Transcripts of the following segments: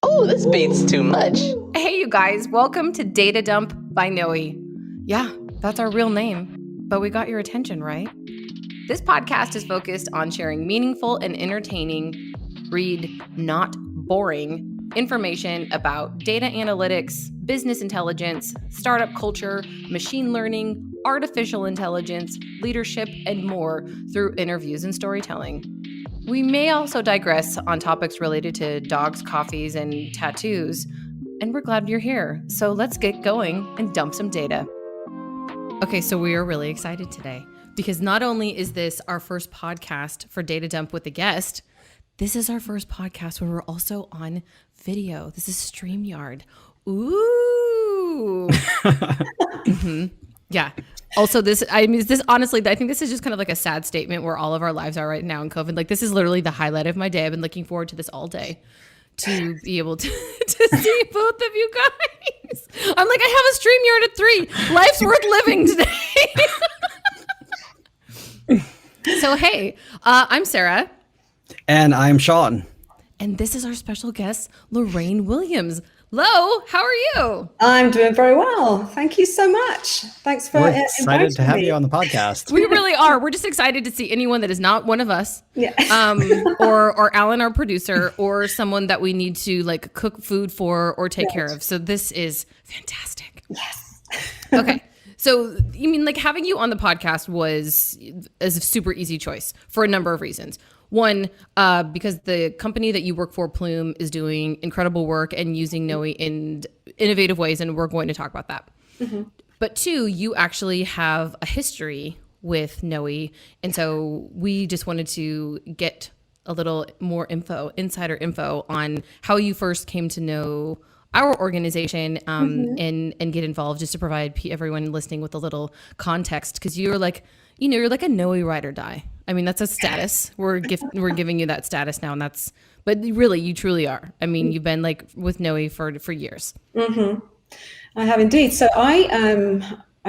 Oh, this beats too much. Hey, you guys, welcome to Data Dump by Knowi. Yeah, that's our real name, but we got your attention, right? This podcast is focused on sharing meaningful and entertaining, not boring, information about data analytics, business intelligence, startup culture, machine learning, artificial intelligence, leadership, and more through interviews and storytelling. We may also digress on topics related to dogs, coffees, and tattoos, and we're glad you're here. So let's get going and dump some data. Okay, so we are really excited today because not only is this our first podcast for Data Dump with a guest, this is our first podcast where we're also on video. This is StreamYard. Ooh. Mm-hmm. Yeah. Also, this honestly, I think this is just kind of like a sad statement where all of our lives are right now in COVID. Like, this is literally the highlight of my day. I've been looking forward to this all day to be able to see both of you guys. I'm like, I have a StreamYard at 3. Life's worth living today. So, hey, I'm Sarah. And I'm Sean. And this is our special guest, Lorraine Williams. Lo, how are you? I'm doing very well. Thank you so much. Thanks for We're excited to have you on the podcast. We really are. We're just excited to see anyone that is not one of us. Yeah. Or Alan, our producer, or someone that we need to like cook food for or take care of. So this is fantastic. Yes. Okay. So, you mean like having you on the podcast was a super easy choice for a number of reasons. One, because the company that you work for, Plume, is doing incredible work and using Knowi in innovative ways, and we're going to talk about that. Mm-hmm. But two, you actually have a history with Knowi, and so we just wanted to get a little more insider info on how you first came to know our organization and get involved, just to provide everyone listening with a little context, because you're like, you're like a Knowi ride or die. I mean, that's a status. We're giving you that status now, and but really, you truly are. I mean, you've been like with Knowi for years. Mm-hmm. I have indeed. So I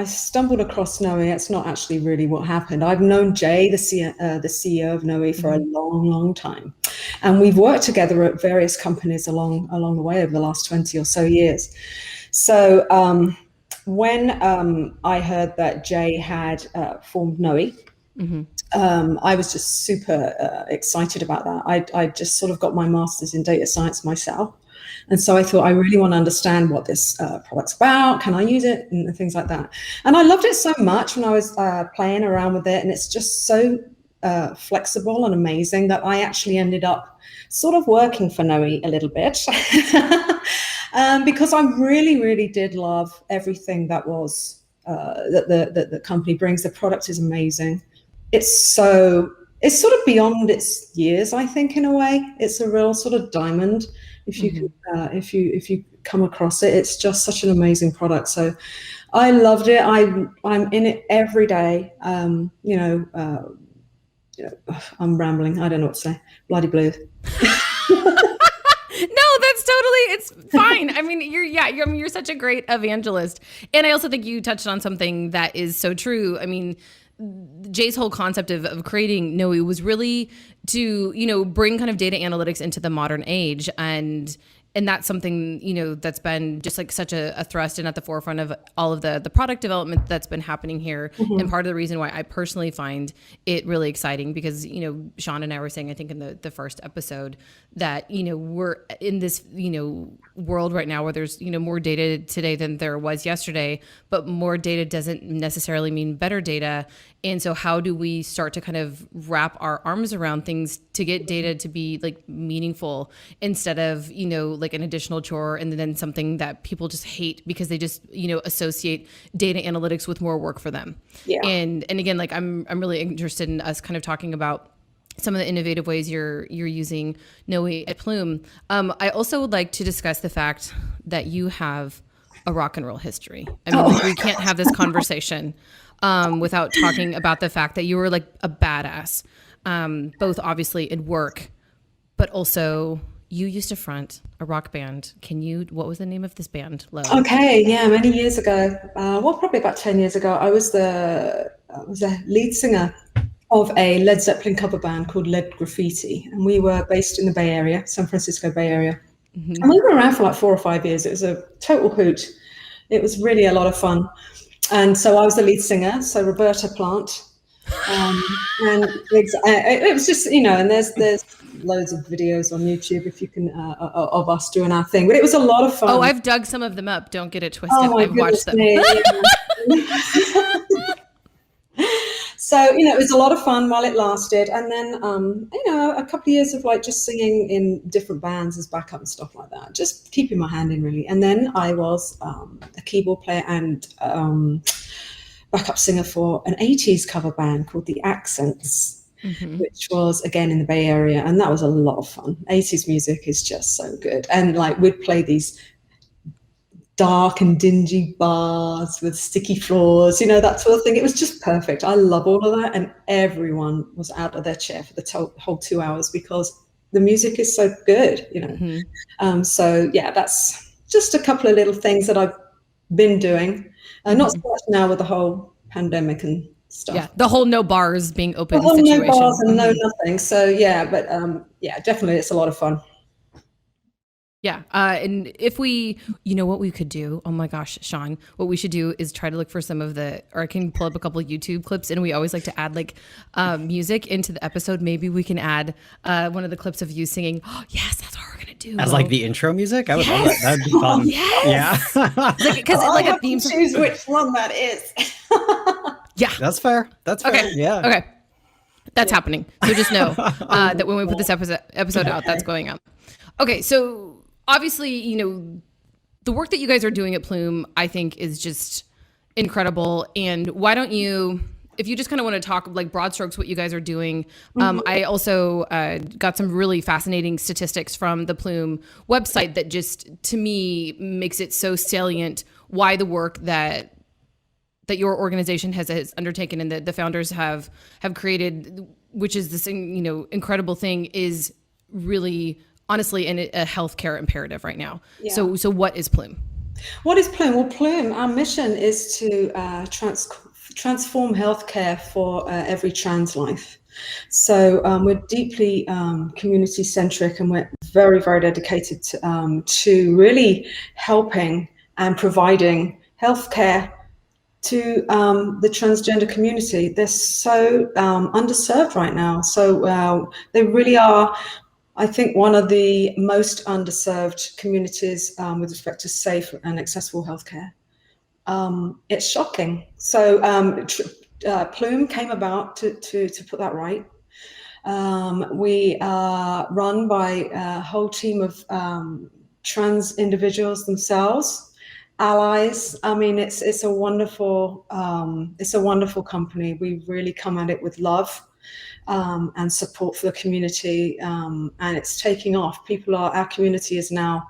stumbled across Knowi. It's not actually really what happened. I've known Jay, the CEO of Knowi, for a long, long time, and we've worked together at various companies along the way over the last 20 or so years. So when I heard that Jay had formed Knowi, I was just super excited about that. I just sort of got my master's in data science myself. And so I thought, I really want to understand what this product's about. Can I use it? And things like that. And I loved it so much when I was playing around with it. And it's just so flexible and amazing that I actually ended up sort of working for Knowi a little bit. Because I really, really did love everything that was that the company brings. The product is amazing. It's sort of beyond its years, I think, in a way. It's a real sort of diamond. If you if you come across it, it's just such an amazing product. So I loved it. I'm in it every day. I'm rambling. I don't know what to say. Bloody blue. No, that's it's fine. I mean, you're such a great evangelist. And I also think you touched on something that is so true. I mean, Jay's whole concept of creating Knowi was really to, bring kind of data analytics into the modern age. And that's something, that's been just like such a thrust and at the forefront of all of the product development that's been happening here. Mm-hmm. And part of the reason why I personally find it really exciting because, Sean and I were saying, I think in the first episode that, we're in this, world right now where there's, more data today than there was yesterday, but more data doesn't necessarily mean better data. And so how do we start to kind of wrap our arms around things to get data to be like meaningful instead of, like an additional chore and then something that people just hate because they just, associate data analytics with more work for them. Yeah. And again, like I'm really interested in us kind of talking about some of the innovative ways you're using Knowi at Plume. I also would like to discuss the fact that you have a rock and roll history. I mean, we can't have this conversation without talking about the fact that you were like a badass, both obviously in work, but also you used to front a rock band. What was the name of this band? Lo? Okay, yeah, many years ago. Probably about 10 years ago, I was a lead singer of a Led Zeppelin cover band called Lead Graffiti. And we were based in the Bay Area, San Francisco Bay Area. And we were around for like 4 or 5 years. It was a total hoot. It was really a lot of fun. And so I was the lead singer, so Roberta Plant. And it was just, and there's loads of videos on YouTube if you can of us doing our thing. But it was a lot of fun. Oh, I've dug some of them up. Don't get it twisted. Oh my I've watched them. So, it was a lot of fun while it lasted. And then, a couple of years of like just singing in different bands as backup and stuff like that, just keeping my hand in really. And then I was a keyboard player and backup singer for an 80s cover band called The Accents, which was again in the Bay Area. And that was a lot of fun. 80s music is just so good. And like we'd play these dark and dingy bars with sticky floors, that sort of thing. It was just perfect. I love all of that. And everyone was out of their chair for the whole 2 hours because the music is so good, So yeah, that's just a couple of little things that I've been doing. Not so much now with the whole pandemic and stuff. Yeah, the whole no bars being open the whole situation. No bars and no nothing. So yeah, but definitely it's a lot of fun. Yeah. And if we, what we could do, oh my gosh, Sean, what we should do is try to look for some of or I can pull up a couple of YouTube clips, and we always like to add music into the episode. Maybe we can add one of the clips of you singing. Oh, yes, that's what we're going to do. As like the intro music? I would love that. That'd be fun. Yes. Yeah. Because like a theme song. Choose which one that is. Yeah. That's fair. That's fair. Okay. Yeah. Okay. That's happening. So just know that when we put this episode out, that's going up. Okay. So obviously, the work that you guys are doing at Plume, I think is just incredible. And why don't you, if you just kind of want to talk like broad strokes, what you guys are doing. I also got some really fascinating statistics from the Plume website that just, to me, makes it so salient why the work that your organization has undertaken and that the founders have created, which is this, incredible thing, is really honestly a healthcare imperative right now. Yeah. So what is Plume? What is Plume? Well, Plume, our mission is to transform healthcare for every trans life. So we're deeply community-centric, and we're very, very dedicated to really helping and providing healthcare to the transgender community. They're so underserved right now. So they really are, I think, one of the most underserved communities with respect to safe and accessible healthcare. It's shocking. So Plume came about to put that right. We are run by a whole team of trans individuals themselves, allies. I mean, it's a wonderful company. We really come at it with love. And support for the community, and it's taking off. Our community is now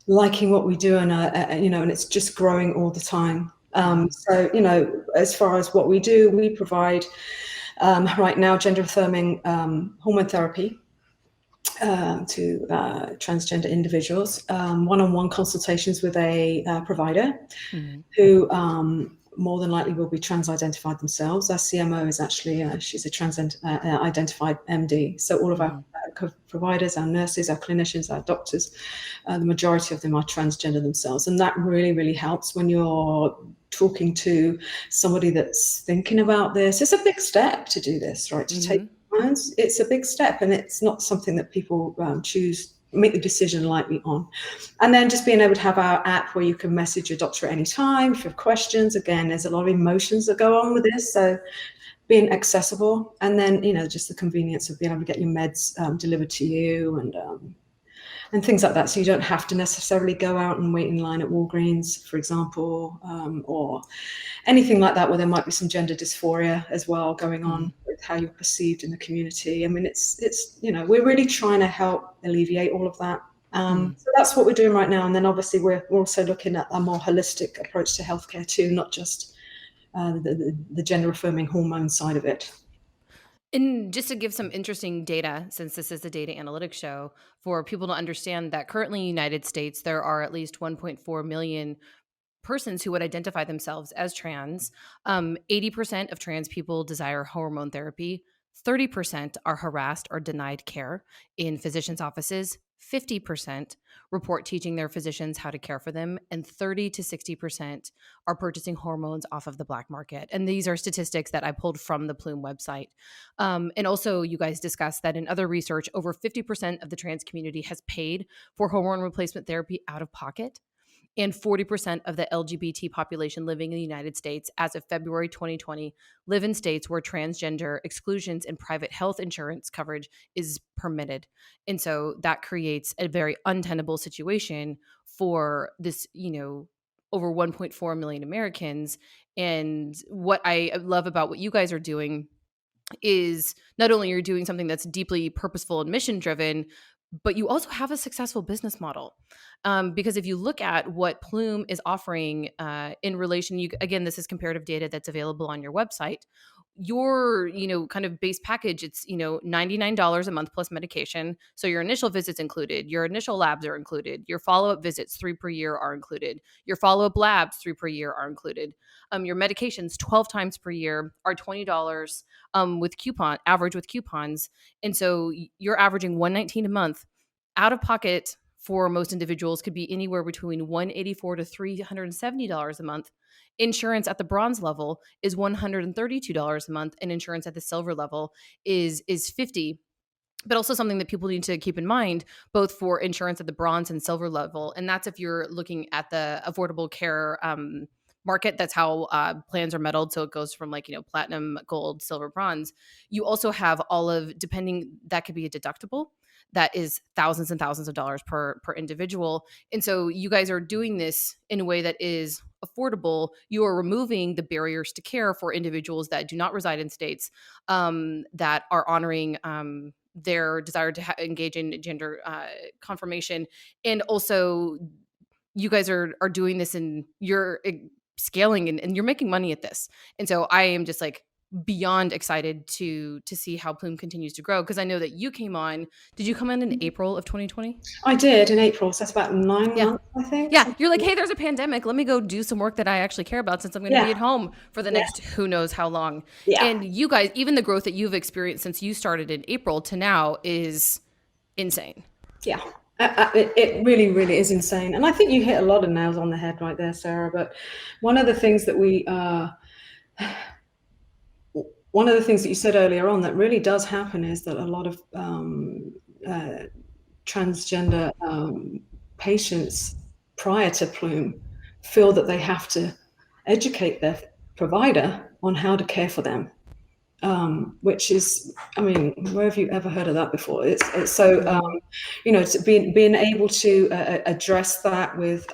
liking what we do, and and it's just growing all the time. So as far as what we do, we provide right now gender affirming hormone therapy to transgender individuals, one-on-one consultations with a provider who more than likely will be trans-identified themselves. Our CMO is actually, she's a trans-identified MD. So all of our providers, our nurses, our clinicians, our doctors, the majority of them are transgender themselves. And that really, really helps when you're talking to somebody that's thinking about this. It's a big step to do this, right? To take hormones. It's a big step, and it's not something that people make the decision lightly on. And then just being able to have our app where you can message your doctor at any time if you have questions. Again, there's a lot of emotions that go on with this, so being accessible. And then just the convenience of being able to get your meds delivered to you, and things like that, so you don't have to necessarily go out and wait in line at Walgreens, for example, or anything like that, where there might be some gender dysphoria as well going on with how you're perceived in the community. I mean, it's we're really trying to help alleviate all of that. So that's what we're doing right now. And then obviously we're also looking at a more holistic approach to healthcare too, not just the gender affirming hormone side of it. And just to give some interesting data, since this is a data analytics show, for people to understand that currently in the United States, there are at least 1.4 million persons who would identify themselves as trans. 80% of trans people desire hormone therapy. 30% are harassed or denied care in physicians' offices. 50% report teaching their physicians how to care for them, and 30 to 60% are purchasing hormones off of the black market. And these are statistics that I pulled from the Plume website. And also, you guys discussed that in other research, over 50% of the trans community has paid for hormone replacement therapy out of pocket. And 40% of the LGBT population living in the United States as of February 2020 live in states where transgender exclusions and private health insurance coverage is permitted. And so that creates a very untenable situation for this, over 1.4 million Americans. And what I love about what you guys are doing is not only you're doing something that's deeply purposeful and mission driven, but you also have a successful business model. Because if you look at what Plume is offering in relation, again, this is comparative data that's available on your website. Your, kind of base package, it's, $99 a month plus medication. So your initial visits included, your initial labs are included, your follow-up visits 3 per year are included, your follow-up labs 3 per year are included. Your medications 12 times per year are $20 average with coupons. And so you're averaging $119 a month. Out of pocket for most individuals could be anywhere between $184 to $370 a month. Insurance at the bronze level is $132 a month, and insurance at the silver level is $50. But also something that people need to keep in mind, both for insurance at the bronze and silver level, and that's if you're looking at the affordable care market. That's how plans are metaled. So it goes from platinum, gold, silver, bronze. You also have that could be a deductible. That is thousands and thousands of dollars per individual. And so you guys are doing this in a way that is affordable. You are removing the barriers to care for individuals that do not reside in states that are honoring their desire to engage in gender confirmation. And also you guys are doing this and you're scaling and you're making money at this. And so I am just beyond excited to see how Plume continues to grow, because I know that you came on. Did you come in April of 2020? I did in April, so that's about 9 months, I think. Yeah, you're like, hey, there's a pandemic. Let me go do some work that I actually care about, since I'm going to be at home for the next who knows how long. Yeah. And you guys, even the growth that you've experienced since you started in April to now is insane. Yeah. It really, really is insane. And I think you hit a lot of nails on the head right there, Sarah. But one of the things that one of the things that you said earlier on that really does happen is that a lot of transgender patients prior to Plume feel that they have to educate their provider on how to care for them. Which is, where have you ever heard of that before? It's so, being able to address that with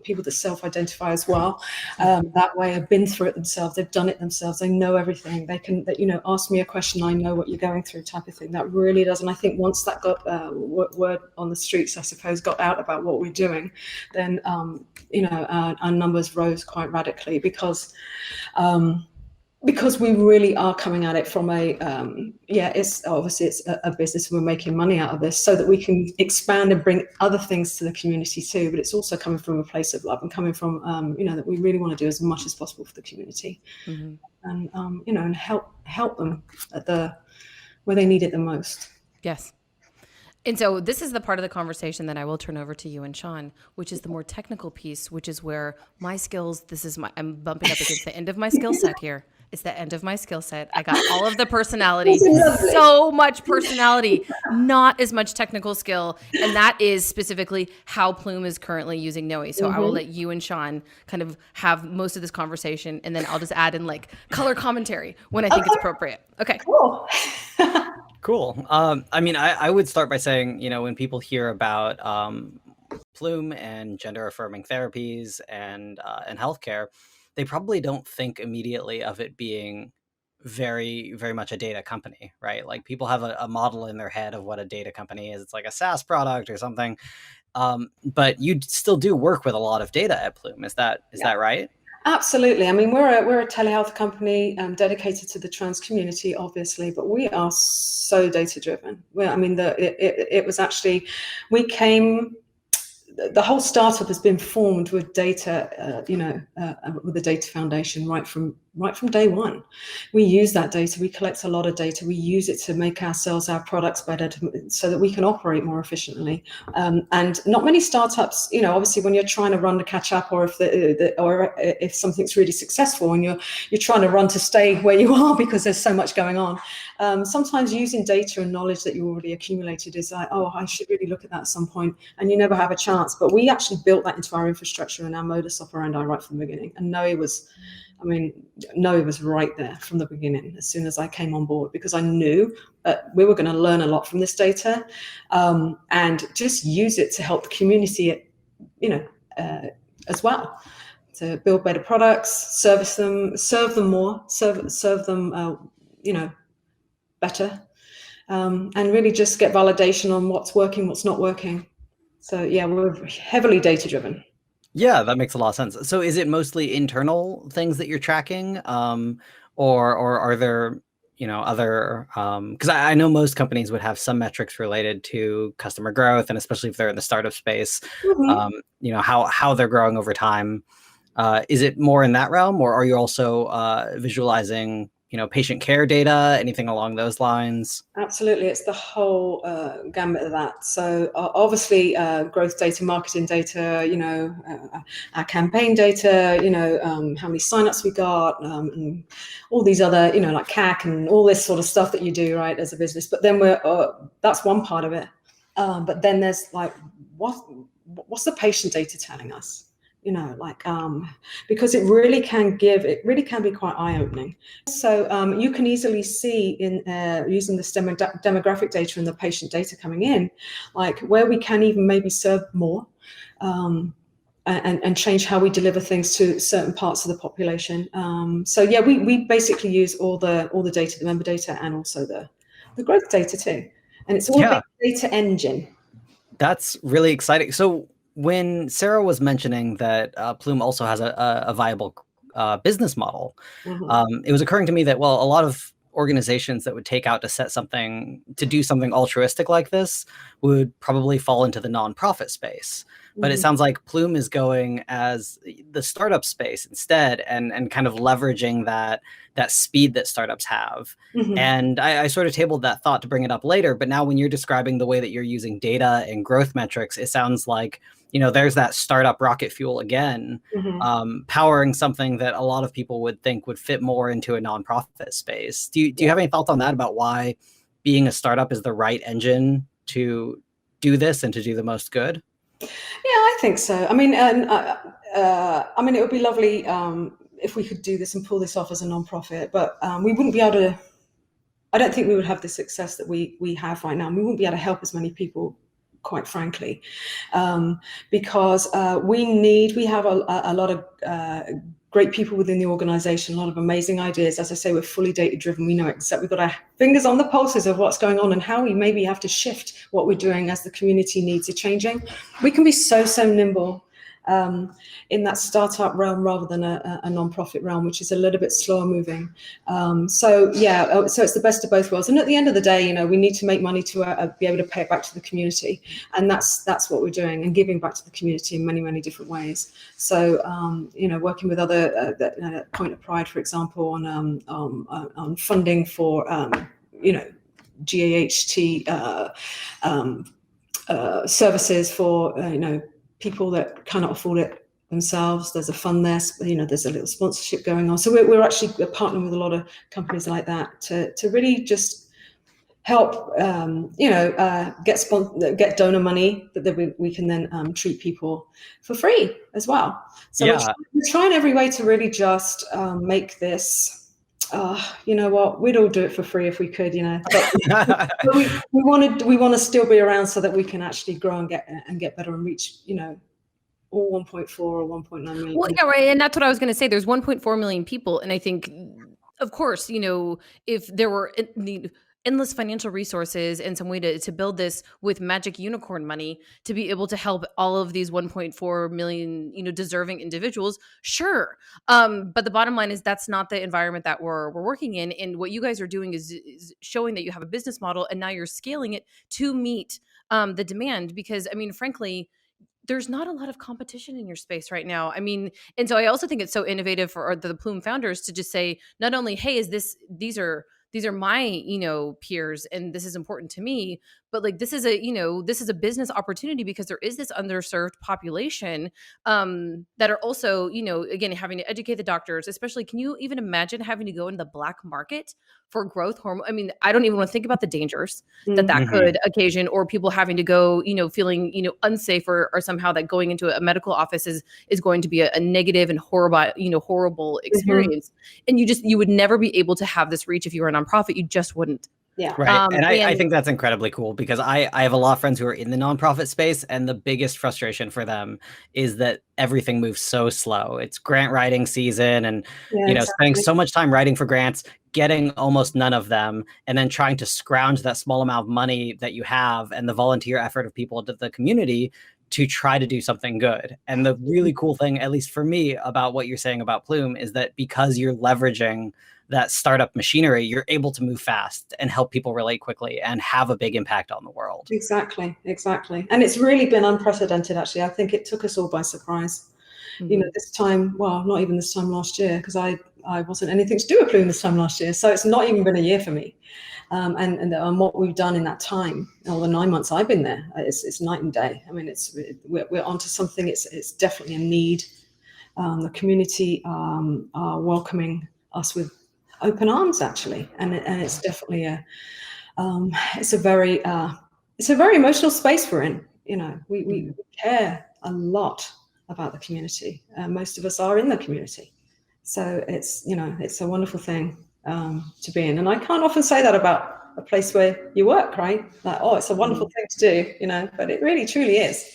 people that self-identify as well, that way have been through it themselves, they've done it themselves, they know everything, they can, ask me a question, I know what you're going through type of thing. That really does. And I think once that got word on the streets, I suppose, got out about what we're doing, then, our numbers rose quite radically because we really are coming at it from it's a business, and we're making money out of this so that we can expand and bring other things to the community too. But it's also coming from a place of love and coming from, that we really want to do as much as possible for the community, and and help them at where they need it the most. Yes. And so this is the part of the conversation that I will turn over to you and Sean, which is the more technical piece, which is where my skills, I'm bumping up against the end of my skill set here. It's the end of my skill set. I got all of the personality, so much personality, not as much technical skill. And that is specifically how Plume is currently using Knowi. So I will let you and Sean kind of have most of this conversation, and then I'll just add in color commentary when I think it's appropriate. Okay. Cool. Cool. I would start by saying, when people hear about Plume and gender affirming therapies and healthcare, they probably don't think immediately of it being very, very much a data company, right? Like, people have a model in their head of what a data company is. It's like a SaaS product or something. But you still do work with a lot of data at Plume. Is that right? Absolutely. We're a telehealth company dedicated to the trans community, obviously, but we are so data driven. It was actually, the whole startup has been formed with data, with the data foundation right from right from day one. We use that data. We collect a lot of data. We use it to make ourselves, our products better, so that we can operate more efficiently. And not many startups, obviously, when you're trying to run to catch up, or if something's really successful and you're trying to run to stay where you are because there's so much going on. Sometimes using data and knowledge that you already accumulated is like, oh, I should really look at that at some point, and you never have a chance. But we actually built that into our infrastructure and our modus operandi right from the beginning. And Knowi was right there from the beginning as soon as I came on board, because I knew that we were going to learn a lot from this data, and just use it to help the community, as well, to build better products, serve them more, serve them, better, and really just get validation on what's working, what's not working. So yeah, we're heavily data driven. Yeah, that makes a lot of sense. So is it mostly internal things that you're tracking? Or are there, other, because I know most companies would have some metrics related to customer growth, and especially if they're in the startup space, how they're growing over time. Is it more in that realm, or are you also visualizing, patient care data, anything along those lines? Absolutely, it's the whole gambit of that. So obviously, growth data, marketing data, our campaign data, how many signups we got, and all these other, like CAC and all this sort of stuff that you do, right, as a business. But then that's one part of it. But then there's like, what's the patient data telling us? Because it really can be quite eye-opening. So you can easily see in using this demographic data and the patient data coming in, like where we can even maybe serve more, and change how we deliver things to certain parts of the population. So yeah, we basically use all the data, the member data, and also the growth data too. And it's all a big data engine. That's really exciting. So when Sarah was mentioning that Plume also has a viable business model, it was occurring to me that, well, a lot of organizations that would take out to do something altruistic like this would probably fall into the nonprofit space. But it sounds like Plume is going as the startup space instead, and kind of leveraging that speed that startups have. And I sort of tabled that thought to bring it up later. But now when you're describing the way that you're using data and growth metrics, it sounds like, there's that startup rocket fuel again, powering something that a lot of people would think would fit more into a nonprofit space. Do you have any thoughts on that, about why being a startup is the right engine to do this and to do the most good? Yeah, I think so. I mean, it would be lovely if we could do this and pull this off as a nonprofit, but we wouldn't be able to. I don't think we would have the success that we have right now. And we wouldn't be able to help as many people, quite frankly, because we have a lot of great people within the organization, a lot of amazing ideas. As I say, we're fully data driven. We know exactly, we've got our fingers on the pulses of what's going on and how we maybe have to shift what we're doing as the community needs are changing. We can be so nimble in that startup realm rather than a nonprofit realm, which is a little bit slower moving. So it's the best of both worlds. And at the end of the day, we need to make money to be able to pay it back to the community, and that's what we're doing, and giving back to the community in many, many different ways. So working with other Point of Pride, for example, on funding for GAHT services for people that cannot afford it themselves. There's a fund there, there's a little sponsorship going on. So we're actually partnering with a lot of companies like that to really just help, get donor money that we can then treat people for free as well. So we're trying every way to really just make this. You know what? We'd all do it for free if we could, But we want to still be around so that we can actually grow and get better and reach, all 1.4 or 1.9 million. Well, yeah, right. And that's what I was going to say. There's 1.4 million people, and I think, of course, if there were endless financial resources and some way to build this with magic unicorn money to be able to help all of these 1.4 million, deserving individuals, sure. But the bottom line is that's not the environment that we're working in. And what you guys are doing is showing that you have a business model, and now you're scaling it to meet the demand. Because, frankly, there's not a lot of competition in your space right now. I mean, and so I also think it's so innovative for the Plume founders to just say, not only, hey, these are my, peers, and this is important to me, but like this is a business opportunity because there is this underserved population that are also, again, having to educate the doctors, especially. Can you even imagine having to go into the black market for growth hormone? I mean, I don't even want to think about the dangers that Mm. could occasion, or people having to go, feeling, unsafe, or somehow that going into a medical office is going to be a negative and horrible experience. And you would never be able to have this reach if you were a nonprofit. You just wouldn't. Yeah. Right. And I and think that's incredibly cool, because I have a lot of friends who are in the nonprofit space, and the biggest frustration for them is that everything moves so slow. It's grant writing season, and Yeah, spending exactly. so much time writing for grants, getting almost none of them, and then trying to scrounge that small amount of money that you have and the volunteer effort of people to the community to try to do something good. And the really cool thing, at least for me, about what you're saying about Plume is that because you're leveraging that startup machinery, you're able to move fast and help people relate quickly and have a big impact on the world. Exactly. And it's really been unprecedented, actually. I think it took us all by surprise. This time, well, not even this time last year, because I wasn't anything to do with Plume this time last year. So it's not even been a year for me. And what we've done in that time, or the 9 months I've been there, it's night and day. I mean, we're onto something. It's definitely a need. The community are welcoming us with open arms, actually, and it's definitely it's a very emotional space we're in. We care a lot about the community. Most of us are in the community, so it's a wonderful thing to be in. And I can't often say that about a place where you work, right? Like, oh, it's a wonderful thing to do, but it really truly is.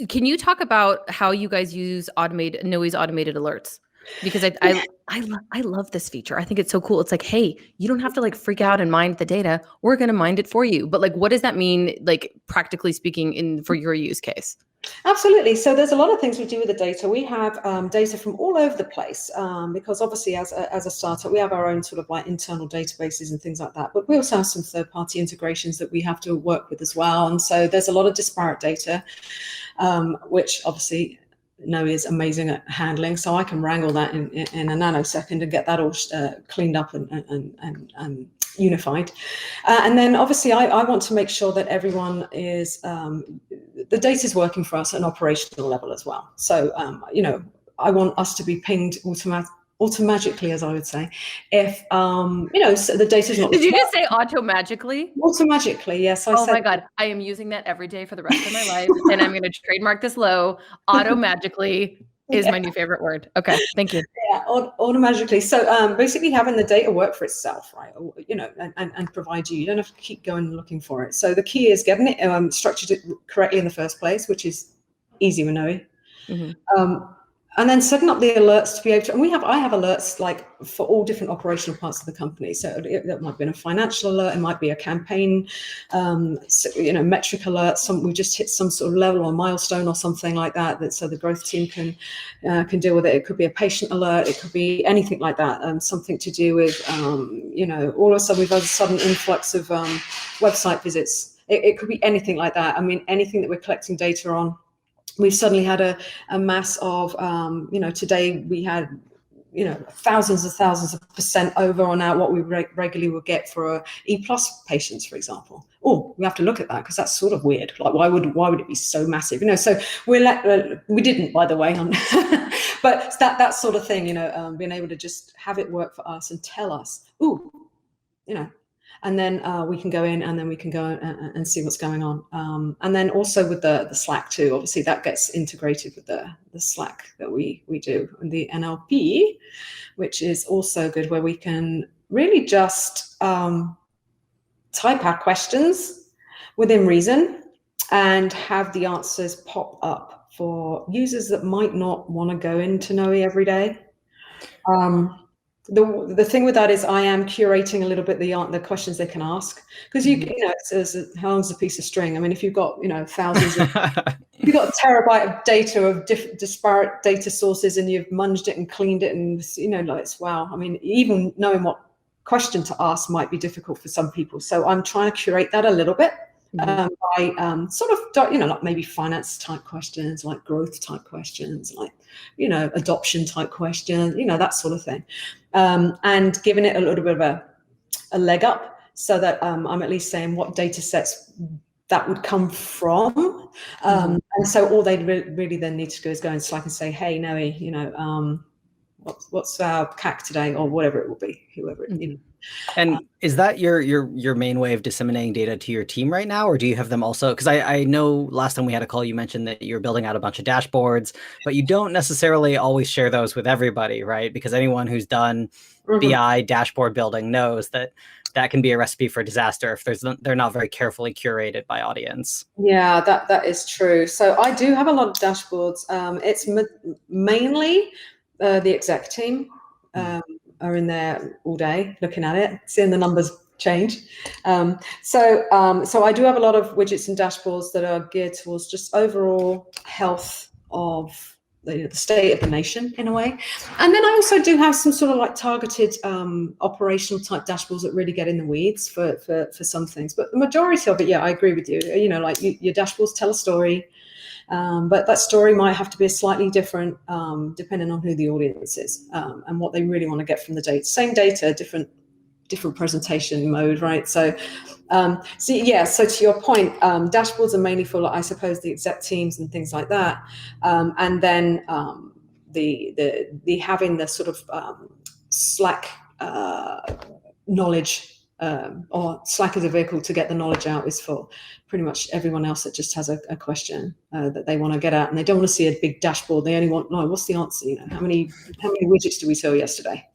Can you talk about how you guys use Knowi's automated alerts? Because I love this feature. I think it's so cool. It's like, hey, you don't have to like freak out and mind the data. We're going to mind it for you. But like, what does that mean, like practically speaking, for your use case? Absolutely. So there's a lot of things we do with the data. We have data from all over the place because obviously as a startup, we have our own sort of like internal databases and things like that. But we also have some third-party integrations that we have to work with as well. And so there's a lot of disparate data, which obviously Knowi is amazing at handling. So I can wrangle that in a nanosecond and get that all cleaned up and unified. And then obviously I want to make sure that everyone is, the data is working for us at an operational level as well. So, I want us to be pinged automagically, as I would say, if, so the data is not. Did you just say automagically? Automagically, yes. Oh my God. I am using that every day for the rest of my life. And I'm going to trademark this low. Automagically is my new favorite word. Okay. Thank you. Yeah, automagically. So basically having the data work for itself, right? And provide you don't have to keep going and looking for it. So the key is getting it structured it correctly in the first place, which is easy with Knowi. Mm-hmm. And then setting up the alerts to be able to, and I have alerts like for all different operational parts of the company. So that might be a financial alert, it might be a campaign, metric alert. We just hit some sort of level or milestone or something like that. So the growth team can deal with it. It could be a patient alert. It could be anything like that. Something to do with, all of a sudden we've had a sudden influx of website visits. It could be anything like that. I mean, anything that we're collecting data on. We've suddenly had a mass of, today we had, thousands of percent over on what we regularly would get for E+ patients, for example. Oh, we have to look at that because that's sort of weird. Like, why would it be so massive? So we didn't, by the way, but that sort of thing, being able to just have it work for us and tell us, and then we can go in and then we can go and see what's going on. And then also with the Slack too, obviously that gets integrated with the Slack that we do, and the NLP, which is also good, where we can really just type our questions within reason and have the answers pop up for users that might not want to go into Knowi every day. The thing with that is I am curating a little bit the questions they can ask, because it's how long's a piece of string? I mean, if you've got thousands of you've got a terabyte of data of disparate data sources and you've munged it and cleaned it and it's wow. I mean, even knowing what question to ask might be difficult for some people. So I'm trying to curate that a little bit by sort of, like maybe finance type questions, like growth type questions, like, adoption type questions, that sort of thing. And giving it a little bit of a leg up so that I'm at least saying what data sets that would come from. And so all they really then need to do is go and Slack and say, hey, Knowi, what's our CAC today, or whatever it will be, whoever it. And is that your main way of disseminating data to your team right now, or do you have them also? Because I know last time we had a call, you mentioned that you're building out a bunch of dashboards, but you don't necessarily always share those with everybody, right? Because anyone who's done BI dashboard building knows that can be a recipe for disaster if they're not very carefully curated by audience. Yeah, that is true. So I do have a lot of dashboards. It's mainly the exec team. Are in there all day looking at it, seeing the numbers change. So I do have a lot of widgets and dashboards that are geared towards just overall health of the state of the nation in a way. And then I also do have some sort of like targeted operational type dashboards that really get in the weeds for some things. But the majority of it, yeah, I agree with you. Like your dashboards tell a story. But that story might have to be slightly different depending on who the audience is and what they really want to get from the data. Same data, different presentation mode, right? So to your point, dashboards are mainly for, I suppose, the exec teams and things like that, and then the having the sort of Slack knowledge. Or Slack as a vehicle to get the knowledge out is for pretty much everyone else that just has a question that they want to get at, and they don't want to see a big dashboard. They only want, no, what's the answer? How many widgets did we sell yesterday?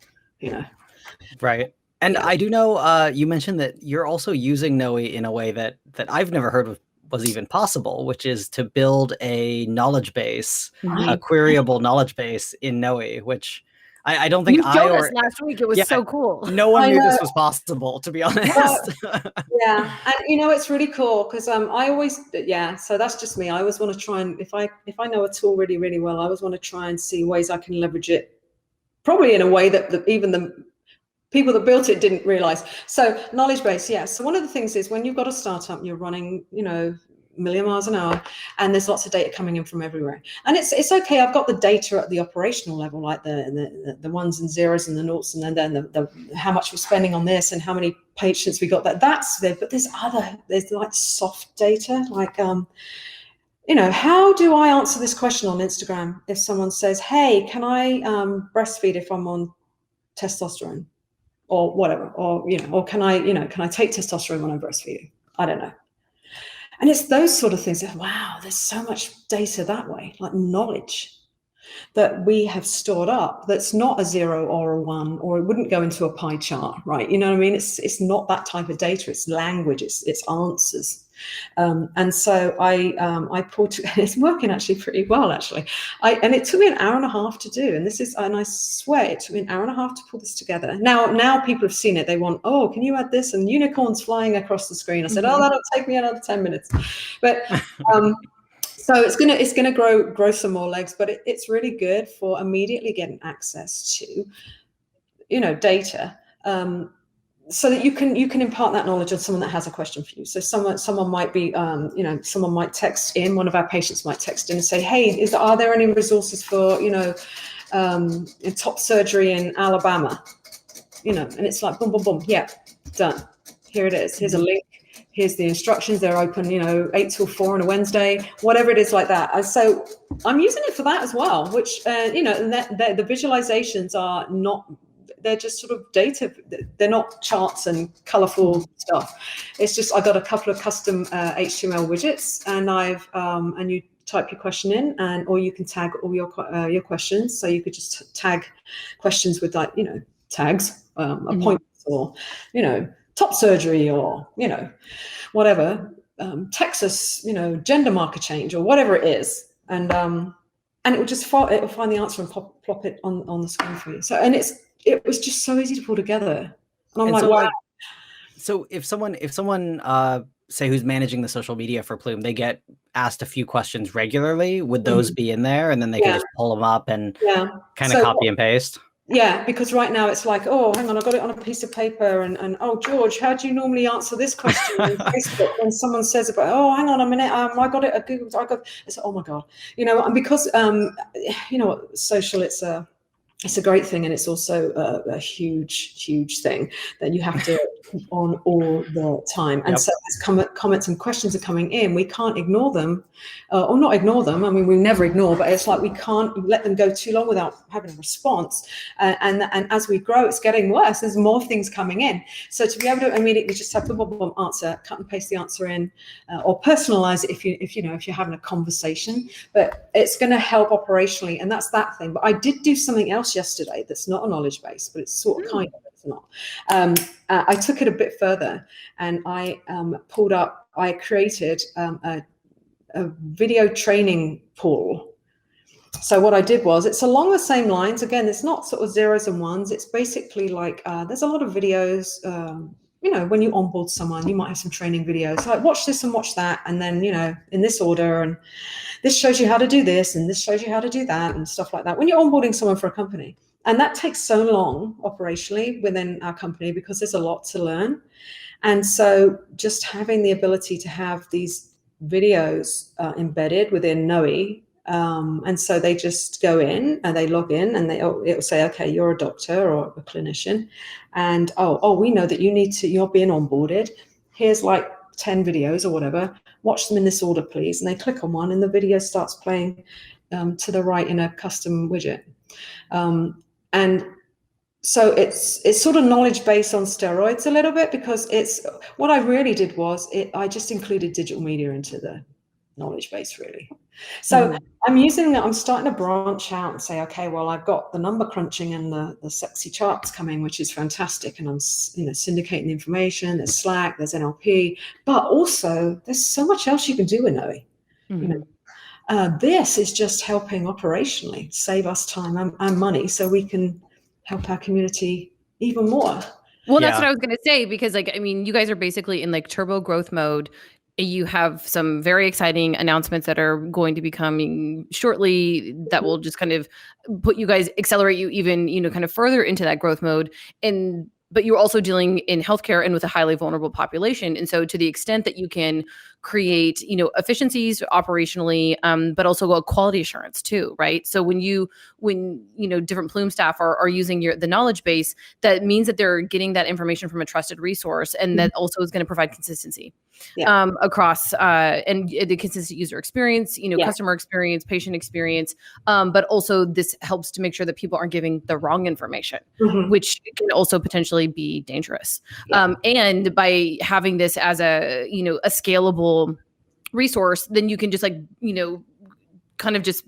Right. And I do know you mentioned that you're also using Knowi in a way that I've never heard of was even possible, which is to build a knowledge base, a queryable knowledge base in Knowi, which I don't think you showed us last week. It was so cool. No one knew this was possible, to be honest. Yeah, and it's really cool because I always, so that's just me. I always want to try and if I know a tool really, really well, I always want to try and see ways I can leverage it, probably in a way that even the people that built it didn't realize. So knowledge base, yeah. So one of the things is when you've got a startup, you're running, a million miles an hour, and there's lots of data coming in from everywhere. And it's okay. I've got the data at the operational level, like the ones and zeros and the noughts, and then the how much we're spending on this and how many patients we got. That's there. But there's like soft data, like how do I answer this question on Instagram if someone says, hey, can I breastfeed if I'm on testosterone or whatever, or or can I take testosterone when I'm breastfeeding? I don't know. And it's those sort of things that, wow, there's so much data that way, like knowledge that we have stored up that's not a 0 or a 1, or it wouldn't go into a pie chart, right? You know what I mean? It's not that type of data. It's language. It's answers. And so I pulled. It's working actually pretty well, actually. And it took me an hour and a half to do. And I swear it took me an hour and a half to pull this together. Now people have seen it. They want, oh, can you add this? And unicorns flying across the screen. I said, oh, that'll take me another 10 minutes. But so it's gonna grow some more legs. But it's really good for immediately getting access to, data. So that you can impart that knowledge on someone that has a question for you. So someone might be, someone might text in, one of our patients might text in and say, hey, are there any resources for, top surgery in Alabama? And it's like, boom, boom, boom. Yeah, done. Here it is. Here's a link. Here's the instructions. They're open, 8 till 4 on a Wednesday, whatever it is like that. And so I'm using it for that as well, which, and the visualizations are not, they're just sort of data. They're not charts and colorful stuff. It's just, I got a couple of custom HTML widgets, and and you type your question in, or you can tag all your questions. So you could just tag questions with like, tags, appointments, or, top surgery, or, whatever, Texas, gender marker change, or whatever it is. And it will just it will find the answer and plop it on the screen for you. So, and it was just so easy to pull together. And I'm like, wow. So if someone say who's managing the social media for Plume, they get asked a few questions regularly, would those be in there, and then they can just pull them up and kind of copy and paste? Yeah, because right now it's like, oh, hang on, I got it on a piece of paper, and oh, George, how do you normally answer this question on Facebook when someone says about, oh, hang on a minute, I got it at Google, it's oh my God, and because social, it's a great thing, and it's also a huge thing that you have to keep on all the time. And so as comments and questions are coming in, we can't ignore them, or not ignore them. I mean, we never ignore, but it's like we can't let them go too long without having a response. And as we grow, it's getting worse. There's more things coming in. So to be able to immediately just have the boom answer, cut and paste the answer in, or personalize it if you're having a conversation. But it's going to help operationally, and that's that thing. But I did do something else yesterday that's not a knowledge base, but it's sort of kind of, it's not. I took it a bit further, and I created a video training pool. So what I did was, it's along the same lines. Again, it's not sort of zeros and ones. It's basically like there's a lot of videos. When you onboard someone, you might have some training videos. Like watch this and watch that, and then in this order, and this shows you how to do this, and this shows you how to do that, and stuff like that. When you're onboarding someone for a company, and that takes so long operationally within our company because there's a lot to learn, and so just having the ability to have these videos embedded within Knowi. And so they just go in and they log in, and it'll say, okay, you're a doctor or a clinician, and we know that you're being onboarded. Here's like 10 videos or whatever. Watch them in this order, please. And they click on one, and the video starts playing to the right in a custom widget. And so it's sort of knowledge base on steroids a little bit, because it's what I really did was I just included digital media into the knowledge base, really. So I'm starting to branch out and say, okay, well, I've got the number crunching and the sexy charts coming, which is fantastic. And I'm, syndicating the information. There's Slack, there's NLP, but also there's so much else you can do with Knowi. This is just helping operationally save us time and money, so we can help our community even more. Well, that's what I was going to say, because you guys are basically in like turbo growth mode. You have some very exciting announcements that are going to be coming shortly that will just kind of accelerate you even, kind of further into that growth mode. But you're also dealing in healthcare and with a highly vulnerable population. And so to the extent that you can create, efficiencies operationally, but also a quality assurance too, right? So when different Plume staff are using the knowledge base, that means that they're getting that information from a trusted resource, and that also is going to provide consistency across and the consistent user experience, customer experience, patient experience. But also this helps to make sure that people aren't giving the wrong information, which can also potentially be dangerous. And by having this as a scalable resource, then you can just kind of just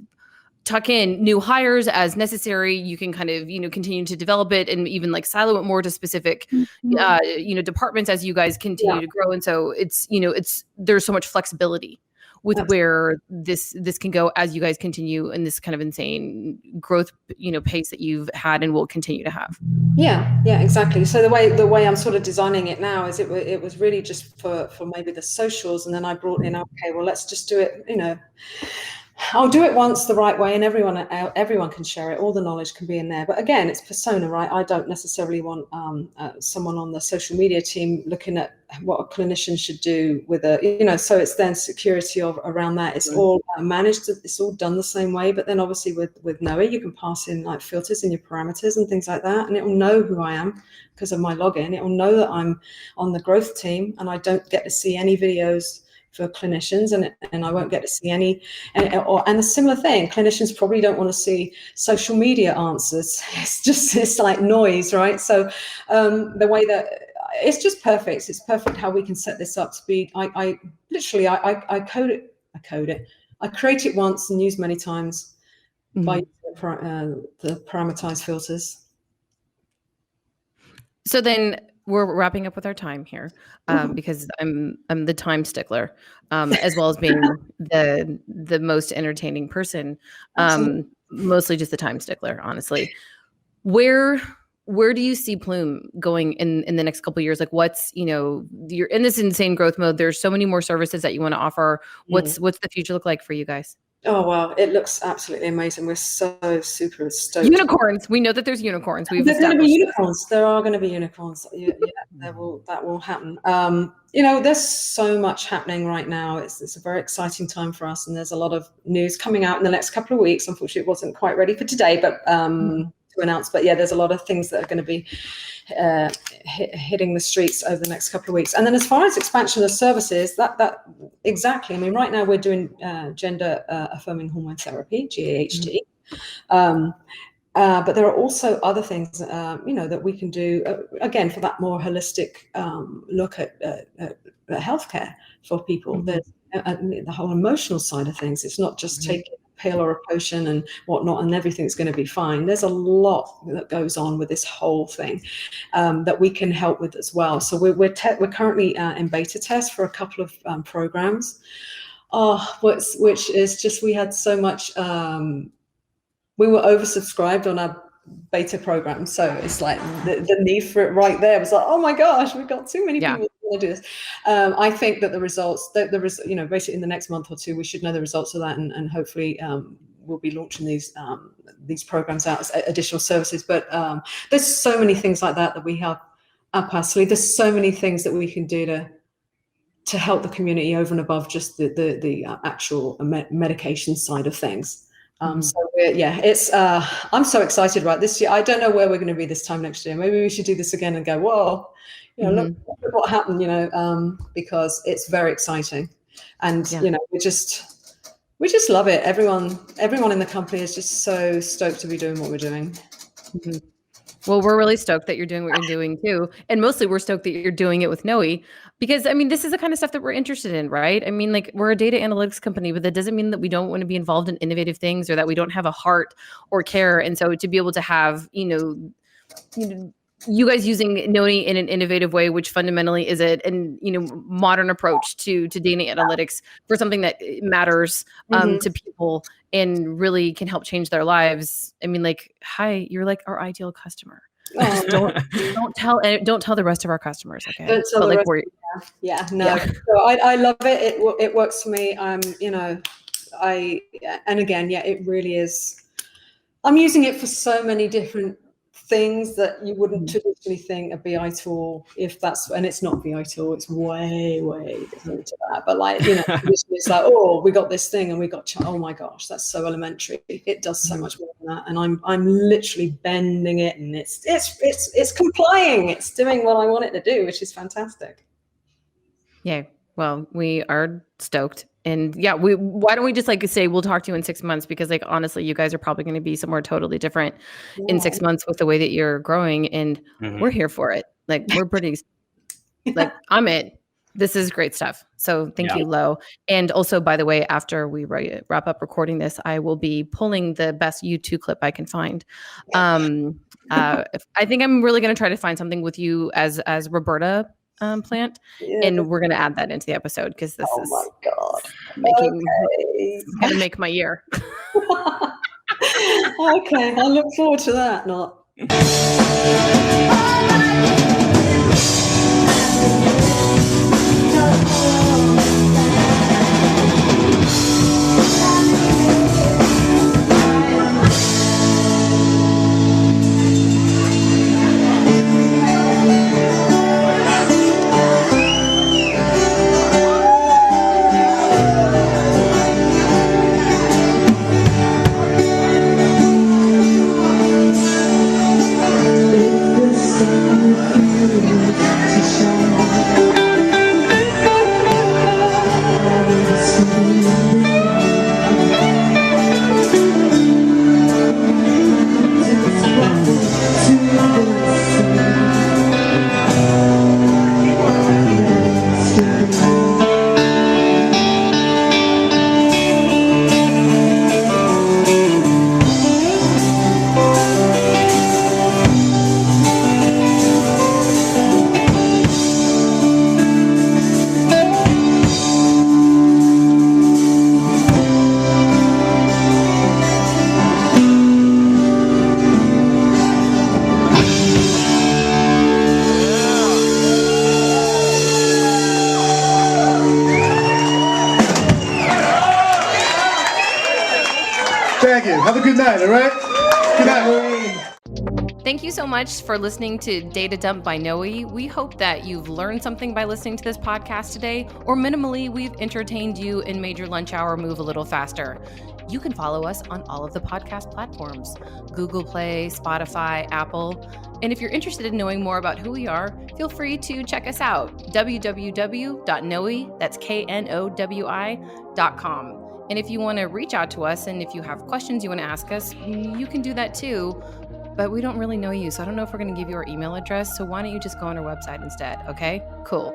tuck in new hires as necessary. You can kind of, continue to develop it and even silo it more to specific, departments as you guys continue to grow. And so there's so much flexibility with where this can go as you guys continue in this kind of insane growth, pace that you've had and will continue to have. Yeah, exactly. So the way I'm sort of designing it now is it was really just for maybe the socials, and then I brought in, okay, well, let's just do it, I'll do it once the right way, and everyone can share it. All the knowledge can be in there. But again, it's persona, right? I don't necessarily want someone on the social media team looking at what a clinician should do with so it's then security around that. It's all managed. It's all done the same way. But then obviously with Knowi, you can pass in filters in your parameters and things like that, and it will know who I am because of my login. It will know that I'm on the growth team, and I don't get to see any videos for clinicians, and I won't get to see any, and a similar thing. Clinicians probably don't want to see social media answers. It's like noise, right? So the way that it's just perfect. It's perfect how we can set this up to be. I literally code it. I create it once and use many times by the parameterized filters. So then we're wrapping up with our time here, because I'm the time stickler, as well as being the most entertaining person, mostly just the time stickler, honestly. Where do you see Plume going in the next couple of years? What's, you're in this insane growth mode. There's so many more services that you want to offer. What's the future look like for you guys? Oh, wow. It looks absolutely amazing. We're so super stoked. Unicorns. We know that there's unicorns. We've There are going to be established unicorns. There are going to be unicorns. Yeah, that will happen. There's so much happening right now. It's a very exciting time for us, and there's a lot of news coming out in the next couple of weeks. Unfortunately, it wasn't quite ready for today, but to announce. But yeah, there's a lot of things that are going to be hitting the streets over the next couple of weeks. And then as far as expansion of services, that exactly. I mean, right now we're doing gender affirming hormone therapy, GAHT. But there are also other things, that we can do, again, for that more holistic look at healthcare for people. There's the whole emotional side of things. It's not just taking a pill or a potion and whatnot and everything's going to be fine. There's a lot that goes on with this whole thing that we can help with as well. So we're currently in beta test for a couple of programs, which is just, we had so much... we were oversubscribed on our beta program. So it's like the need for it right there was like, oh my gosh, we've got too many people who want to do this. I think that the results, basically in the next month or two, we should know the results of that. And hopefully we'll be launching these programs out as additional services. But there's so many things like that we have up our sleeve. There's so many things that we can do to help the community over and above just the actual medication side of things. I'm so excited about this year. I don't know where we're going to be this time next year. Maybe we should do this again and go, whoa, look what happened, because it's very exciting. And, we just love it. Everyone in the company is just so stoked to be doing what we're doing. Mm-hmm. Well, we're really stoked that you're doing what you're doing too. And mostly we're stoked that you're doing it with Knowi because, I mean, this is the kind of stuff that we're interested in, right? I mean, like, we're a data analytics company, but that doesn't mean that we don't want to be involved in innovative things or that we don't have a heart or care. And so to be able to have, you guys using Knowi in an innovative way, which fundamentally is modern approach to data analytics for something that matters to people and really can help change their lives. I mean, like, hi, you're like our ideal customer. Don't tell the rest of our customers, okay? Don't tell the rest. Yeah. So I love it. It works for me. It really is. I'm using it for so many different things that you wouldn't traditionally think a BI tool, and it's not BI tool, it's way different to that. But it's like, oh, we got this thing and we got, oh my gosh, that's so elementary. It does so much more than that. And I'm literally bending it and it's complying. It's doing what I want it to do, which is fantastic. Yeah. Well, we are stoked. And yeah, why don't we just say we'll talk to you in 6 months, because honestly, you guys are probably going to be somewhere totally different in 6 months with the way that you're growing, and we're here for it. We're pretty I'm it. This is great stuff. So thank you, Lo. And also, by the way, after we wrap up recording this, I will be pulling the best YouTube clip I can find. I think I'm really going to try to find something with you as Roberta plant, and we're going to add that into the episode because this is my god, gonna make my year. Okay, I look forward to that. Thank you. Have a good night, all right? Good night. Thank you so much for listening to Data Dump by Knowi. We hope that you've learned something by listening to this podcast today, or minimally, we've entertained you and made your lunch hour move a little faster. You can follow us on all of the podcast platforms, Google Play, Spotify, Apple. And if you're interested in knowing more about who we are, feel free to check us out, www.knowi, that's knowi.com. And if you want to reach out to us and if you have questions you want to ask us, you can do that too. But we don't really know you, so I don't know if we're going to give you our email address. So why don't you just go on our website instead, okay? Cool.